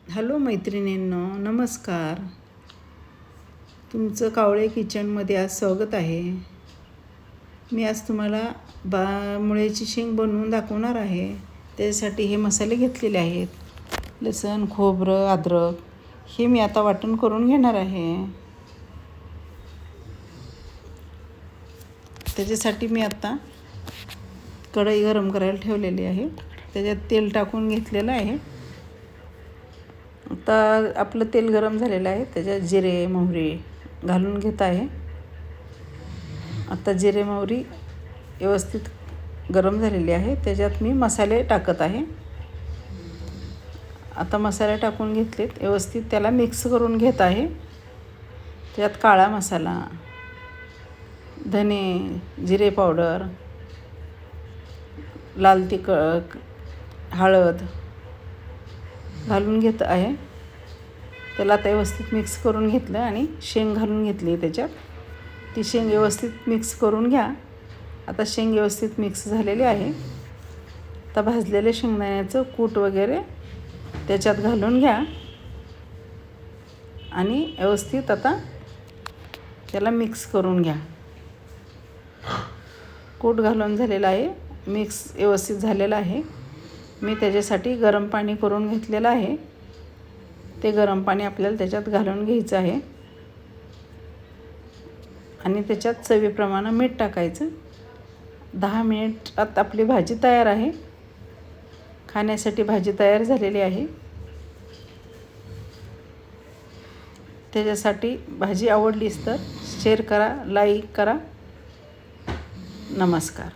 Hello मैत्रिणींनो, नमस्कार. तुमचं कावळे किचनमध्ये आज स्वागत आहे. मी आज तुम्हाला मुळ्याची शेंग बनवून दाखवणार आहे. त्यासाठी हे मसाले घेतलेले आहेत. लसूण, खोबरं, अद्रक हे मी आता वाटण करून घेणार आहे. त्याच्यासाठी मी आता कढई गरम करायला ठेवलेली आहे. त्याच्यात तेल टाकून घेतलेलं आहे. आता आपलं तेल गरम झालेलं आहे. त्याच्यात जिरे, मोहरी घालून घेत आहे. आता जिरे, मोहरी व्यवस्थित गरम झालेली आहे. त्याच्यात मी मसाले टाकत आहे. आता मसाले टाकून घेतलेत. व्यवस्थित त्याला मिक्स करून घेत आहे. त्यात काळा मसाला, धने, जिरे पावडर, लाल तिखट, हळद घालून घेत आहे. त्याला आता व्यवस्थित मिक्स करून घेतलं आणि शेंग घालून घेतली. त्याच्यात ती शेंग व्यवस्थित मिक्स करून घ्या. आता शेंग व्यवस्थित मिक्स झालेली आहे. आता भाजलेले शेंगदाण्याचं कूट वगैरे त्याच्यात घालून घ्या आणि व्यवस्थित आता त्याला मिक्स करून घ्या. कूट घालून झालेला आहे. मिक्स व्यवस्थित झालेलं आहे. मी त्याच्यासाठी गरम पाणी करून घेतलेलं आहे. ते गरम पाणी आपल्याला त्याच्यात घालून घ्यायचं आहे आणि त्याच्यात चवीप्रमाणे मीठ टाकायचं. 10 मिनिटात आपली भाजी तयार आहे. खाण्यासाठी भाजी तयार झालेली आहे. त्याच्यासाठी भाजी आवडलीच तर शेअर करा, लाईक करा. नमस्कार.